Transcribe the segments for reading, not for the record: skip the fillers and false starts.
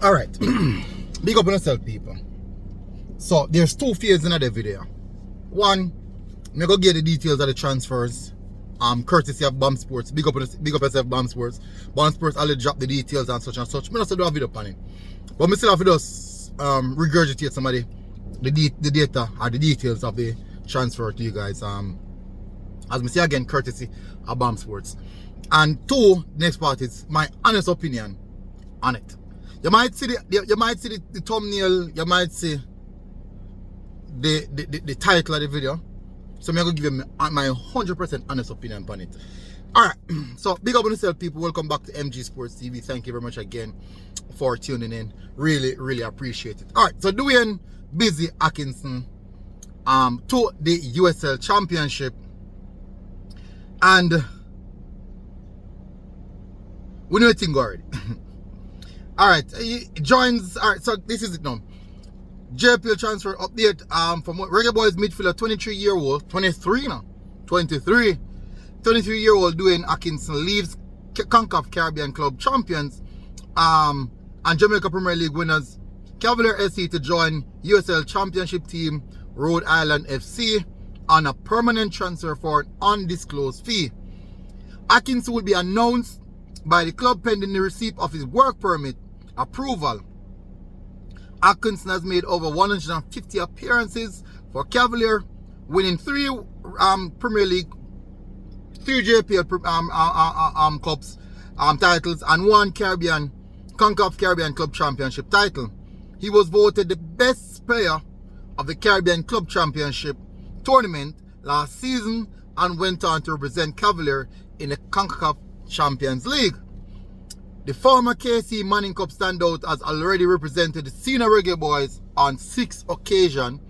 Alright. Big up on yourself, people. So there's two phases in the video. One, I'm gonna get the details of the transfers. Courtesy of Bomb Sports. Big up yourself, Bomb Sports. Bomb Sports already drop the details and such and such. I also do a video on it. But I still have to just regurgitate some of the data or the details of the transfer to you guys. As we say again, courtesy of Bomb Sports. And two, next part is my honest opinion on it. You might see the thumbnail, you might see the title of the video. So I'm going to give you my 100% honest opinion on it. Alright, so big up on yourself, people. Welcome back to MG Sports TV. Thank you very much again for tuning in. Really, really appreciate it. Alright, so Dwayne busy Atkinson to the USL Championship. And we know a thing already. Alright, he joins. Alright, so this is it now. JPL transfer update from Reggae Boys midfielder 23-year-old, 23-year-old Dwayne Atkinson leaves CONCACAF Caribbean Club champions and Jamaica Premier League winners Cavalier SC to join USL Championship team Rhode Island FC on a permanent transfer for an undisclosed fee. Atkinson will be announced by the club pending the receipt of his work permit approval. Atkinson has made over 150 appearances for Cavalier, winning 3 Premier League, 3 JPL Cups titles, and 1 CONCACAF Caribbean Club Championship title. He was voted the best player of the Caribbean Club Championship tournament last season and went on to represent Cavalier in the CONCACAF Champions League. The former KC Manning Cup standout has already represented the senior Reggae Boys on 6 occasions.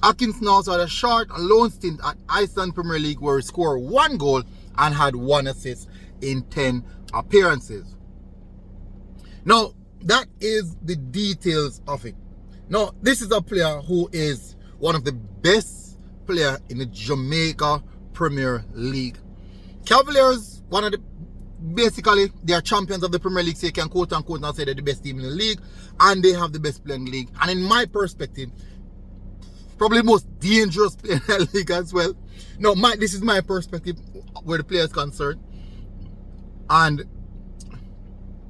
Atkinson also had a short loan stint at Iceland Premier League where he scored 1 goal and had 1 assist in 10 appearances. Now, that is the details of it. Now, this is a player who is one of the best players in the Jamaica Premier League. Cavaliers, basically, they are champions of the Premier League, so you can quote unquote now say they're the best team in the league, and they have the best player in the league. And in my perspective, probably the most dangerous player in the league as well. Now, this is my perspective where the player is concerned. And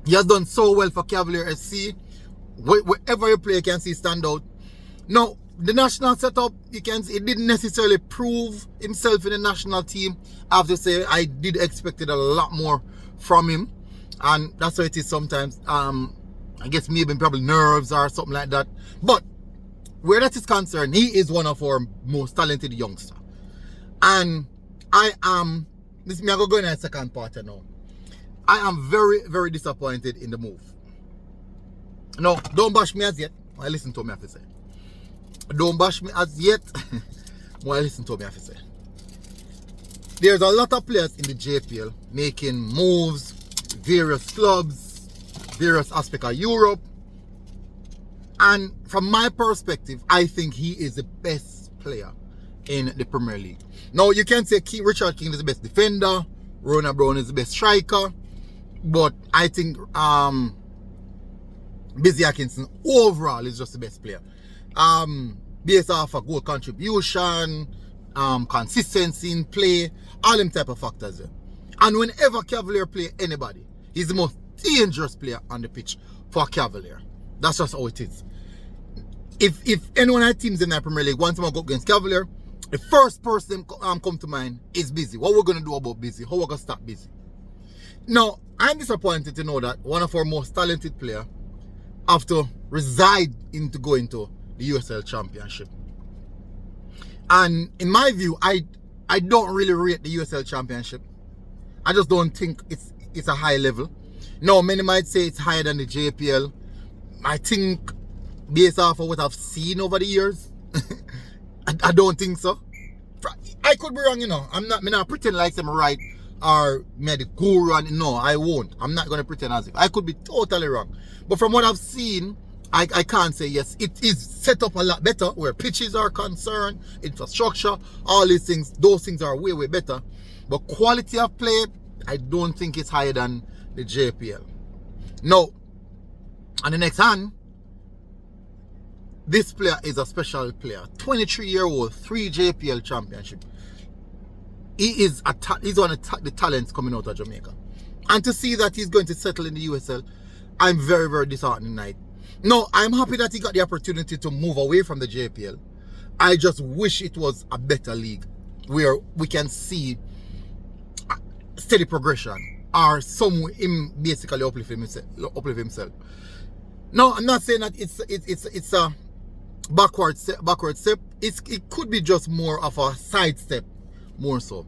he has done so well for Cavalier SC. Wherever you play, you can see stand out. Now, the national setup, you can see, it didn't necessarily prove himself in the national team. I have to say, I did expect a lot more from him, and that's how it is sometimes. I guess maybe probably nerves or something like that, but where that is concerned, he is one of our most talented youngsters. And I'm going to go in a second part now. I am very, very disappointed in the move. No, don't bash me as yet. I listen to me, I have to say. Don't bash me as yet. Well, listen to me, I have to say. There's a lot of players in the JPL making moves, various clubs, various aspects of Europe. And from my perspective, I think he is the best player in the Premier League. Now, you can say Richard King is the best defender, Rona Brown is the best striker, but I think Busy Atkinson overall is just the best player. Based off of goal contribution, consistency in play, all them type of factors there. And whenever Cavalier play anybody, he's the most dangerous player on the pitch for Cavalier. That's just how it is. If anyone had teams in the Premier League wants to go against Cavalier, the first person come to mind is Busy. What we're going to do about Busy? How we're going to stop Busy? Now, I'm disappointed to know that one of our most talented players have to reside into going to the USL Championship. And in my view, I don't really rate the USL Championship. I just don't think it's a high level. Now, many might say it's higher than the JPL. I think, based off of what I've seen over the years, I don't think so. I could be wrong, you know. I'm not pretend like I'm right or me the guru. And no, I won't. I'm not going to pretend as if. I could be totally wrong. But from what I've seen, I can't say yes. It is set up a lot better where pitches are concerned, infrastructure, all these things. Those things are way, way better. But quality of play, I don't think it's higher than the JPL. Now, On the next hand, this player is a special player. 23-year-old, 3 JPL championship. He's one of the talents coming out of Jamaica. And to see that he's going to settle in the USL, I'm very, very disheartened tonight. No, I'm happy that he got the opportunity to move away from the JPL. I just wish it was a better league where we can see steady progression or him basically uplift himself. No, I'm not saying that it's a backward step. It could be just more of a side step, more so.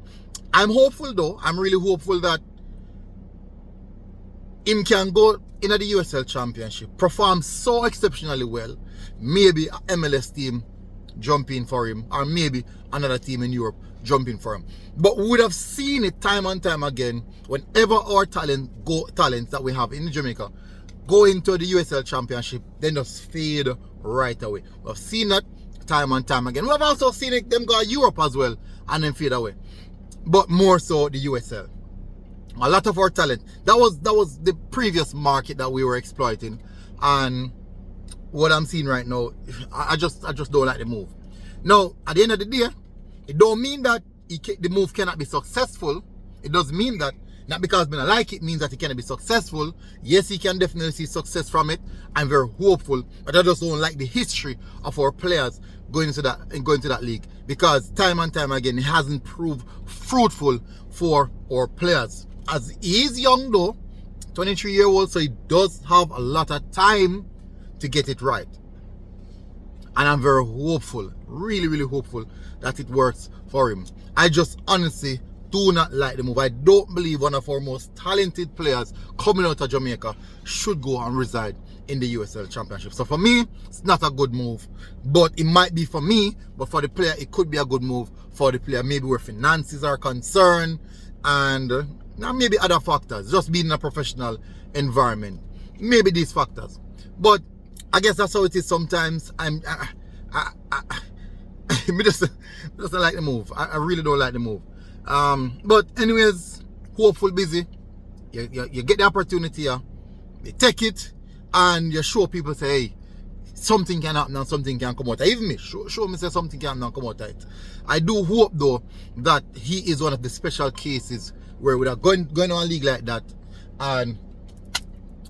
I'm hopeful though. I'm really hopeful that him can go in the USL Championship, perform so exceptionally well. Maybe a MLS team jump in for him, or maybe another team in Europe jump in for him. But we would have seen it time and time again whenever our talents that we have in Jamaica go into the USL Championship, then just fade right away. We've seen that time and time again. We've also seen it them go to Europe as well and then fade away. But more so the USL. A lot of our talent. That was the previous market that we were exploiting. And what I'm seeing right now, I just don't like the move. Now, at the end of the day, it don't mean that the move cannot be successful. It does mean that not because I like it means that it cannot be successful. Yes, he can definitely see success from it. I'm very hopeful, but I just don't like the history of our players going to that league, because time and time again it hasn't proved fruitful for our players. As he is young though, 23-year-old, so he does have a lot of time to get it right. And I'm very hopeful, really, really hopeful that it works for him. I just honestly do not like the move. I don't believe one of our most talented players coming out of Jamaica should go and reside in the USL Championship. So for me, it's not a good move. But it might be for me, but for the player, it could be a good move for the player. Maybe where finances are concerned and maybe other factors. Just being in a professional environment. Maybe these factors. But I guess that's how it is sometimes. I just don't like the move. I really don't like the move. But anyways, hopeful busy. You get the opportunity here, you take it, and you show people, say, hey, something can happen and something can come out. Even me, show me say something can happen and come out of it. I do hope though that he is one of the special cases where we are going on a league like that and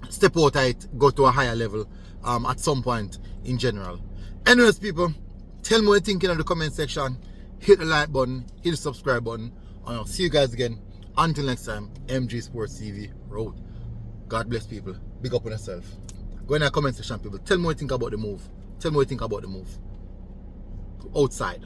step out of it, go to a higher level at some point in general. Anyways, people, tell me what you think in the comment section. Hit the like button, hit the subscribe button, and I'll see you guys again. Until next time, MG Sports TV Road. God bless people. Big up on yourself. Go in the comment section, people. Tell me what you think about the move. Tell me what you think about the move. Outside.